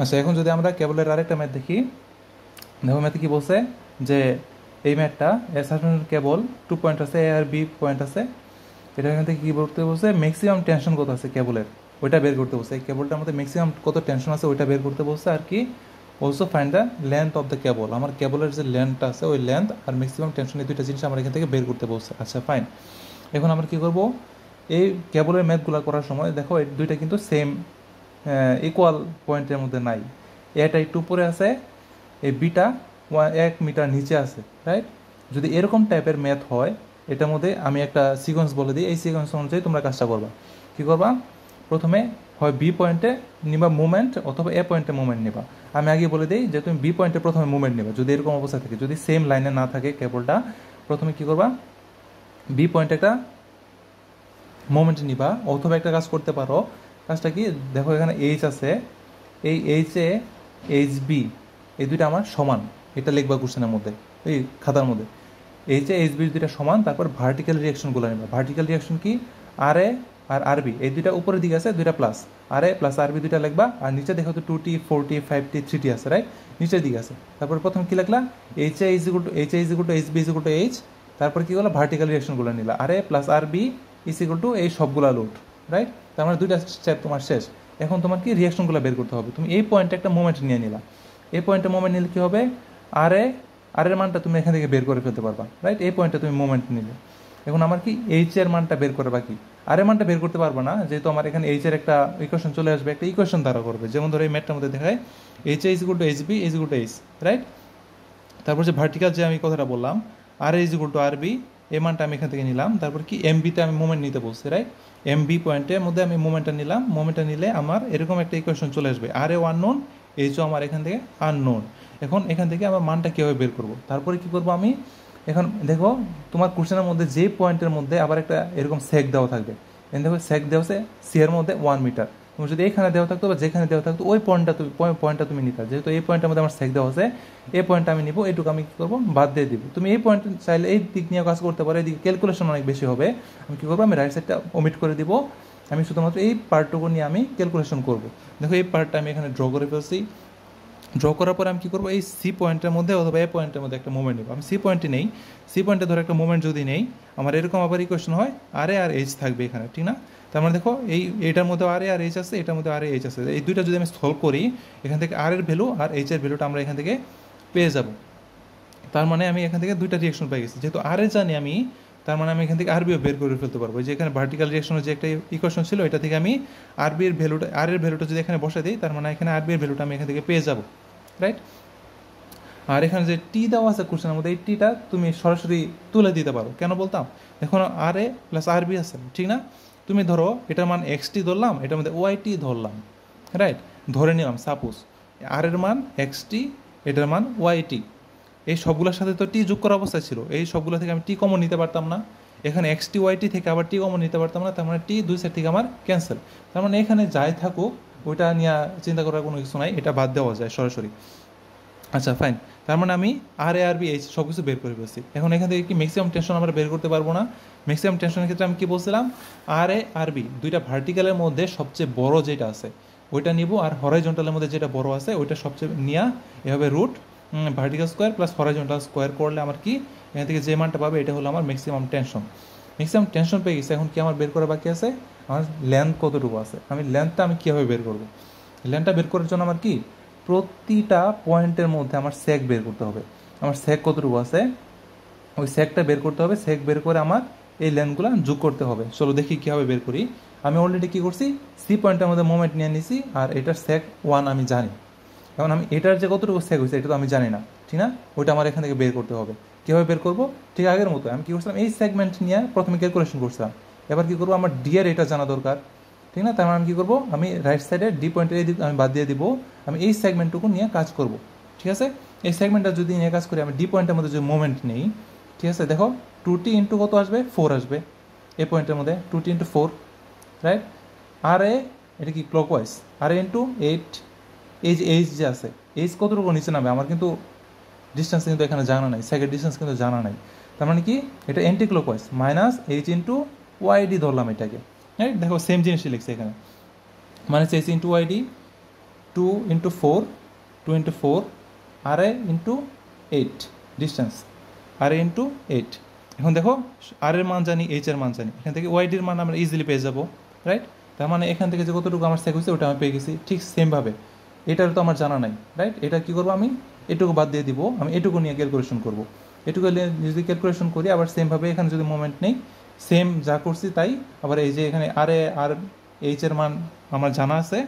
আচ্ছা, এখন যদি আমরা কেবলের আরেকটা ম্যাথ দেখি, দেখো ম্যাথে কি বলছে যে এই ম্যাথটা সাসপেনশন কেবল 2 পয়েন্ট আছে, এ আর বি পয়েন্ট আছে, এটা এখান থেকে কী করতে বলছে, ম্যাক্সিমাম টেনশন কত আছে কেবলের ওইটা বের করতে বলছে। এই কেবলটার মধ্যে ম্যাক্সিমাম কত টেনশন আছে ওইটা বের করতে বলছে। আর কি also find the length of the কেবল, আমার কেবলের যে লেন্থটা আছে ওই লেন্থ আর ম্যাক্সিমাম টেনশন এই দুইটা জিনিস আমার এখান থেকে বের করতে বলছে। আচ্ছা ফাইন, এখন আমরা কী করবো, এই কেবলের ম্যাথগুলো করার সময় দেখো এই দুইটা কিন্তু সেম ইকুয়াল পয়েন্টের মধ্যে নাই। এটা একটু উপরে আছে, এই বিটা 1 মিটার নিচে আছে, রাইট? যদি এরকম টাইপের ম্যাথ হয়, এটার মধ্যে আমি একটা সিকোয়েন্স বলে দিই, এই সিকোয়েন্স অনুযায়ী তোমরা কাজটা করবা। কী করবা, প্রথমে হয় বি পয়েন্টে নিবা মুভমেন্ট অথবা এ পয়েন্টে মুভমেন্ট নিবা। আমি আগে বলে দিই যে তুমি বি পয়েন্টে প্রথমে মুভমেন্ট নিবা যদি এরকম অবস্থা থাকে, যদি সেম লাইনে না থাকে কেবলটা, প্রথমে কী করবা, বি পয়েন্টে একটা মোমেন্ট নিবা। অথবা একটা কাজ করতে পারো, কাজটা কি দেখো, এখানে এইচ আছে, এই এইচে এইচ বি এই দুইটা আমার সমান, এটা লিখবা কোশ্চেনের মধ্যে, এই খাতার মধ্যে। এইচে এইচ বি দুইটা সমান, তারপর ভার্টিক্যাল রিয়াকশনগুলো নিবা। ভার্টিক্যাল রিয়াকশন কি, আর এ আর আরবি এই দুইটা উপরের দিকে আছে, দুইটা প্লাস, আর এ প্লাস আরবি দুইটা লিখবা। আর নিচে দেখো তো 2T 4T 5T 3T আছে, রাইট? নিচের দিকে আছে। তারপর প্রথম কি লিখলা, H A is equal to H B is equal to H, তারপর কি হলো ভার্টিক্যাল রিয়াকশনগুলো নিলা, R A plus R B is equal to এই সবগুলা লোড, রাইট? তার মানে দুইটা স্টেপ তোমার শেষ। এখন তোমার কি রিয়াকশনগুলো বের করতে হবে। তুমি এই পয়েন্টে একটা মোমেন্ট নিয়ে নিলা, এই পয়েন্টে মোমেন্ট নিলে কি হবে, আর এর মানটা তুমি এখান থেকে বের করে ফেলতে পারবা, রাইট? এই পয়েন্টে তুমি মোমেন্ট নিলে। এখন আমার কি এইচ এর মানটা বের করে, বাকি আর এর মানটা বের করতে পারবো না, যেহেতু আমার এখানে এইচ এর একটা ইকুয়েশন চলে আসবে, একটা ইকুয়েশন দ্বারা করবে। যেমন ধরো এই ম্যাথটার মধ্যে দেখায় H A is equal to H B is equal to H, right? তারপর যে ভার্টিক্যাল যে আমি কথাটা বললাম, R is equal to R B, এই মানটা আমি এখান থেকে নিলাম। তারপর কি এম বিতে আমি মোমেন্ট নিতে বলছি, রাইট? এম বি পয়েন্টের মধ্যে আমি মোমেন্টটা নিলাম। মোমেন্টটা নিলে আমার এরকম একটা ইকুয়েশন চলে আসবে, আর এ আননোন, এইচও আমার এখান থেকে আননোন। এখন এখান থেকে আমার মানটা কীভাবে বের করবো, তারপরে কি করবো আমি, এখন দেখো তোমার কোশ্চেনের মধ্যে যে পয়েন্টের মধ্যে আবার একটা এরকম সেক দেওয়া থাকবে, দেখো সেক দেওয়া আছে সি এর মধ্যে 1 মিটার। তুমি যদি এখানে দেওয়া থাকতো বা যেখানে দেওয়া থাকতো ওই পয়েন্টটা তুমি নিতে, যেহেতু এই পয়েন্টের মধ্যে আমার সেক দেওয়া আছে, এই পয়েন্টটা আমি নিবো, এইটুকু আমি কী করবো, বাদ দিয়ে দিব। তুমি এই পয়েন্ট চাইলে এই দিক নিয়ে কাজ করতে পারো, এদিকে ক্যালকুলেশন অনেক বেশি হবে। আমি কী করবো, আমি রাইট সাইডটা ওমিট করে দিব, আমি শুধুমাত্র এই পার্টটুকু নিয়ে আমি ক্যালকুলেশন করব। দেখো এই পার্টটা আমি এখানে ড্র করে ফেলছি। ড্র করার পরে আমি কী করবো, এই সি পয়েন্টের মধ্যে অথবা এ পয়েন্টের মধ্যে একটা মুভমেন্ট নেবো। আমি সি পয়েন্টে নেই, সি পয়েন্টে ধরো একটা মুভমেন্ট যদি নেই, আমার এরকম আবার ইকুয়েশন হয়, আর এ আর এইচ থাকবে এখানে, ঠিক না? তার মানে দেখো এইটার মধ্যে আর এ আর এইচ আছে, এটার মধ্যে আর এ এইচ আছে, এই দুইটা যদি আমি সলভ করি, এখান থেকে আর এর ভ্যালু আর এইচ এর ভ্যালুটা আমরা এখান থেকে পেয়ে যাব। তার মানে আমি এখান থেকে দুইটা রিয়াকশন পেয়ে গেছি। যেহেতু আর এ জানি আমি, তার মানে আমি এখান থেকে আরবিও বের করে ফেলতে পারবো। যে এখানে ভার্টিক্যাল রিয়াকশনের যে একটা ইকুয়েশন ছিল, এটা থেকে আমি আরবি এর ভ্যালুটা, আর এর ভ্যালুটা যদি এখানে বসে দিই, তার মানে এখানে আরবি এর ভ্যালুটা আমি এখান থেকে পেয়ে যাব, রাইট? আর এখানে যে টি দেওয়া আছে কোশ্চেনের মধ্যে, এই টিটা তুমি সরাসরি তুলে দিতে পারো। কেন বলতাম, এখন আর এ প্লাস আরবি আছে, ঠিক না? তুমি ধরো এটার মান এক্স টি ধরলাম, এটার মধ্যে ওয়াই টি ধরলাম, রাইট? ধরে নিলাম সাপোজ আর এর মান এক্স টি, এটার মান ওয়াই টি, এই সবগুলোর সাথে তো টি যোগ করা অবস্থায় ছিল, এই সবগুলো থেকে আমি টি কমন নিতে পারতাম না। এখানে এক্স টি ওয়াই টি থেকে আবার টি কমন নিতে পারতাম না, তার মানে টি দুই সাইড থেকে আমার ক্যান্সেল। তার মানে এখানে যাই থাকুক ওইটা নিয়ে চিন্তা করার কোনো কিছু নাই, এটা বাদ দেওয়া যায় সরাসরি। আচ্ছা ফাইন, তার মানে আমি আর এ আর বি এইচ সব কিছু বের করে ফেলছি। এখন এখান থেকে কি ম্যাক্সিমাম টেনশন আমরা বের করতে পারবো না? ম্যাক্সিমাম টেনশনের ক্ষেত্রে আমি কি বলছিলাম, আর এ আর বি দুইটা ভার্টিক্যালের মধ্যে সবচেয়ে বড় যেটা আছে ওইটা নিব, আর হরাইজন্টালের মধ্যে যেটা বড় আছে ওইটা সবচেয়ে নিয়ে এভাবে root vertical square plus horizontal square করলে আমার কি এখান থেকে যে মানটা পাবে এটা হলো আমার ম্যাক্সিমাম টেনশন। ম্যাক্সিমাম টেনশন পেয়ে গেছে। এখন কি আমার বের করা বাকি আছে, আমার লেন্থ কতটুকু আছে, আমি লেন্থটা আমি কীভাবে বের করবো। লেন্থটা বের করার জন্য আমার কি প্রতিটা পয়েন্টের মধ্যে আমার সেক বের করতে হবে। আমার সেক কতটুকু আছে ওই সেকটা বের করতে হবে। সেক বের করে আমার এই লেন্থগুলো যোগ করতে হবে। চলো দেখি কীভাবে বের করি। আমি অলরেডি কী করছি, সি পয়েন্টের মধ্যে মোমেন্ট নিয়ে নিছি, আর এটার সেক 1 আমি জানি। এখন আমি এটার যে কতটুকু সেক হয়েছে এটা তো আমি জানি না, ঠিক না? ওইটা আমার এখান থেকে বের করতে হবে। কীভাবে বের করবো, ঠিক আগের মতো আমি কী করছিলাম, এই সেগমেন্ট নিয়ে প্রথমে ক্যালকুলেশন করছিলাম। এবার কী করবো, আমার ডি এর এটা জানা দরকার, ঠিক না? তার মানে আমি কী করবো, আমি রাইট সাইডে ডি পয়েন্টের এই দিক আমি বাদ দিয়ে দিব, আমি এই সেগমেন্টটুকু নিয়ে কাজ করব, ঠিক আছে? এই সেগমেন্টটা যদি নিয়ে কাজ করি, আমি ডি পয়েন্টের মধ্যে যে মোমেন্ট নেই, ঠিক আছে? দেখো 2T ইন্টু কত আসবে, 4 আসবে এই পয়েন্টের মধ্যে, 2T ইন্টু 4, রাইট? আর এ এটা কি ক্লকওয়াইজ, আর এ ইন্টু 8, এই যে এইচ যে আছে, এইচ কতটুকু নিচে নামে আমার কিন্তু ডিস্টেন্স কিন্তু এখানে জানা নাই, সেকেন্ড ডিস্টেন্স কিন্তু জানা নাই। তার মানে কি এটা anti clockwise, minus H into Y D ধরলাম এটাকে, রাইট? দেখো সেম জিনিসই লিখছে এখানে, minus H into Y D 2 × 4 2 × 4 RA × 8 distance RA × 8। এখন দেখো আর এর মান জানি, এইচ এর মান জানি, এখান থেকে ওয়াইডির মান আমরা ইজিলি পেয়ে যাবো, রাইট? তার মানে এখান থেকে যে কতটুকু আমার সেক হয়েছে ওটা আমি পেয়ে গেছি। ঠিক সেমভাবে এটার তো আমার জানা নাই, রাইট? এটা কী করবো, আমি এটুকু বাদ দিয়ে দিব, আমি এটুকু নিয়ে ক্যালকুলেশন করবো। এটুকু যদি ক্যালকুলেশন করি আবার সেমভাবে এখানে যদি মোমেন্ট নেই, সেম যা করছি তাই আবার এই যে এখানে আর এ আর এইচ এর মান আমার জানা আছে,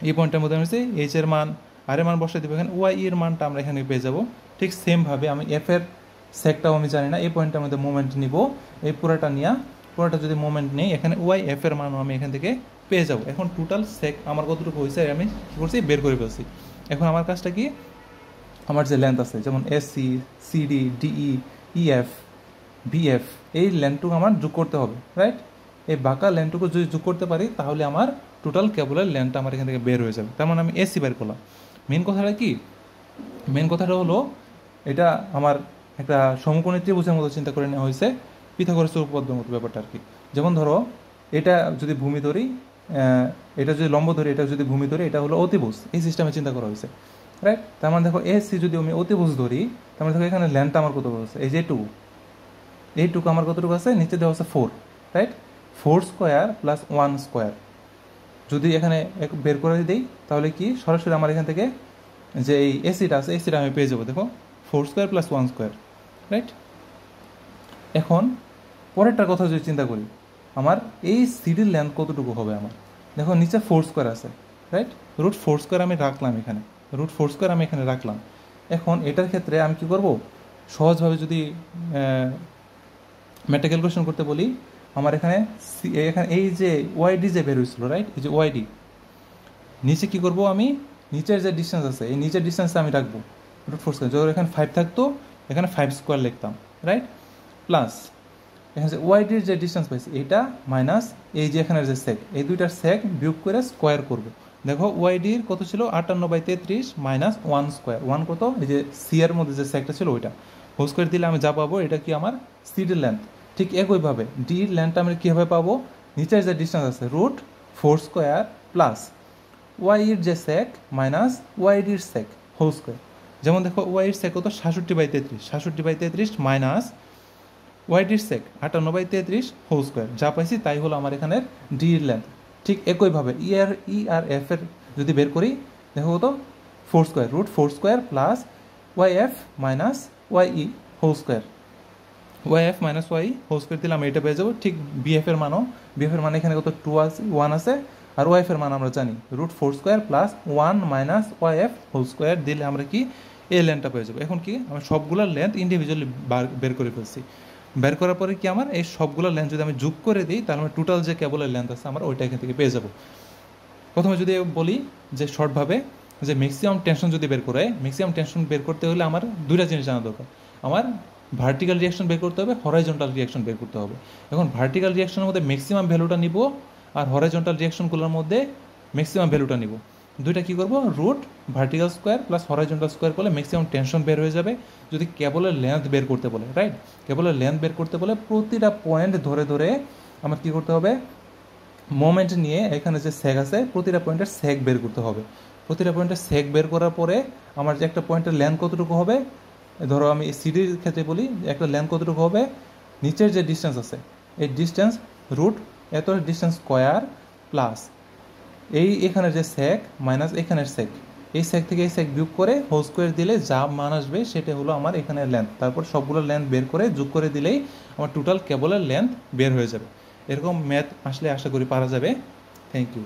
এই পয়েন্টের মধ্যে আমি এইচ এর মান আর এর মান বসে দেবো, এখানে ওয়াই এর মানটা আমরা এখানে পেয়ে যাবো। ঠিক সেমভাবে আমি এফ এর সেকটাও আমি জানি না, এই পয়েন্টের মধ্যে মোমেন্ট নিব, এই পুরোটা যদি মোমেন্ট নেই এখানে ওয়াই এফ এর মানও আমি এখান থেকে পেয়ে যাবো। এখন টোটাল সেক আমার কতটুকু হয়েছে আমি কী করছি, বের করে ফেলছি। এখন আমার কাজটা কি, আমার যে লেন্থ আছে যেমন SC, CD, DE, EF, BF, এই লেন্থটুকু আমার যোগ করতে হবে, রাইট? এই বাঁকা লেন্থটুকু যদি যোগ করতে পারি তাহলে আমার টোটাল কেবলের লেন্থটা আমার এখান থেকে বের হয়ে যাবে। তার মানে আমি এসি বের করলাম। মেন কথাটা কি, মেন কথাটা হলো এটা আমার একটা সমকোণী ত্রিভুজের মতো চিন্তা করে নেওয়া হয়েছে, পিথাগোরাসের উপপাদ্যের মতো ব্যাপারটা আর কি। যেমন ধরো এটা যদি ভূমি ধরি, এটা যদি লম্ব ধরি, এটা যদি ভূমি ধরি, এটা হলো অতিভুজ, এই সিস্টেমে চিন্তা করা হয়েছে, রাইট? তার মানে দেখো এসি যদি আমি অতিভুজ ধরি, তার মানে দেখো এখানে লেন্থটা আমার কত আছে, এই যে এইটুকু আমার কতটুকু আছে, নিচে দেওয়া আছে 4, রাইট? 4² + 1²। যদি এখানে বের করে দিই তাহলে কি সরাসরি আমার এখান থেকে যে এই এসিটা আছে, এসিটা আমি পেয়ে যাবো। দেখো 4² + 1², রাইট? এখন পরেরটার কথা যদি চিন্তা করি, আমার এই সিডির লেন্থ কতটুকু হবে আমার, দেখো নিচে 4² আছে, রাইট? √4² আমি রাখলাম এখানে, √4² আমি এখানে রাখলাম। এখন এটার ক্ষেত্রে আমি কি করব, সহজভাবে যদি ম্যাথটা ক্যালকুলেশন করতে বলি, আমার এখানে এই যে ওয়াইডি যে বের হয়েছিল, রাইট? এই যে ওয়াইডি, নিচে কি করব, আমি নিচের যে ডিস্টেন্স আছে এই নিচের ডিস্টেন্সটা আমি রাখবো √4²। যদি এখানে 5 থাকতো এখানে 5² লিখতাম, রাইট? প্লাস এখানে যে ওয়াইডির যে ডিস্টেন্স পাইছি এটা মাইনাস এই যে এখানের যে সেক, এই দুইটার সেক বিয়োগ করে স্কোয়ার করবো। দেখো ওয়াইডির কত ছিল, 58/33 - 1² 1 কত, এই যে সি এর মধ্যে যে সেকটা ছিল ওইটা হোল স্কোয়ার দিলে আমি যা পাবো এটা কি আমার সিডির লেন্থ। ঠিক একইভাবে ডির লেন্থটা আমি কীভাবে পাবো, নিচের যে ডিস্টেন্স আছে √4² প্লাস ওয়াইয়ের যে সেক মাইনাস ওয়াইডির সেক হোল স্কোয়ার। যেমন দেখো ওয়াইয়ের সেক কত, 66/33, 66/33 মাইনাস ওয়াইডির সেক 58/33 হোল স্কোয়ার, যা পাইছি তাই হলো আমার এখানের ডির লেন্থ। ঠিক একইভাবে ই আর এফ এর যদি বের করি, দেখো কত, 4² √4² plus YF minus YE whole square, YF minus Y whole square দিলে আমি এটা পেয়ে যাবো। ঠিক বিএফ এর মানও, বিএফ এর মান এখানে কত 2 আছে, 1 আছে, আর ওয়াইএফ এর মান আমরা জানি √4² plus 1 minus YF whole square দিলে আমরা কি এই লেন্থটা পেয়ে যাবো। এখন কি আমি সবগুলোর লেন্থ ইন্ডিভিজুয়ালি বের করে ফেলছি। বের করার পরে কি আমার এই সবগুলো লেন্থ যদি আমি যোগ করে দিই তাহলে টোটাল যে কেবলের লেন্থ আছে আমরা ওইটা এখান থেকে পেয়ে যাবো। প্রথমে যদি বলি যে শর্টভাবে যে ম্যাক্সিমাম টেনশন যদি বের করে, ম্যাক্সিমাম টেনশন বের করতে হলে আমার দুইটা জিনিস জানা দরকার, আমার ভার্টিক্যাল রিয়াকশন বের করতে হবে, হরাইজন্টাল রিয়াকশন বের করতে হবে। এখন ভার্টিক্যাল রিয়াকশনের মধ্যে ম্যাক্সিমাম ভ্যালুটা নিব আর হরাইজন্টাল রিয়াকশনগুলোর মধ্যে ম্যাক্সিমাম ভ্যালুটা নিব। দুইটা কী করবো, √ভার্টিক্যাল² প্লাস হরাইজন্টাল স্কোয়ার করলে ম্যাক্সিমাম টেনশন বের হয়ে যাবে। যদি কেবলের লেন্থ বের করতে বলে, রাইট, কেবলের লেন্থ বের করতে বলে প্রতিটা পয়েন্ট ধরে ধরে আমার কী করতে হবে, মোমেন্ট নিয়ে এখানে যে সেক আছে প্রতিটা পয়েন্টের সেক বের করতে হবে। প্রতিটা পয়েন্টের সেক বের করার পরে আমার যে একটা পয়েন্টের লেন্থ কতটুকু হবে, ধরো আমি সিডির ক্ষেত্রে বলি একটা লেন্থ কতটুকু হবে, নিচের যে ডিস্টেন্স আছে এই ডিস্টেন্স এত ডিস্টেন্স স্কোয়ার প্লাস এখানের যে সেক মাইনাস এখানের সেক, এই সেক থেকে এই সেক বিয়োগ করে হোল স্কোয়ার দিলে যা মান আসবে সেটা হলো আমার এখানের লেন্থ। তারপর সবগুলো লেন্থ বের করে যোগ করে দিলেই আমার টোটাল কেবলের লেন্থ বের হয়ে যাবে। এরকম ম্যাথ আসলে আশা করি পারা যাবে। Thank you.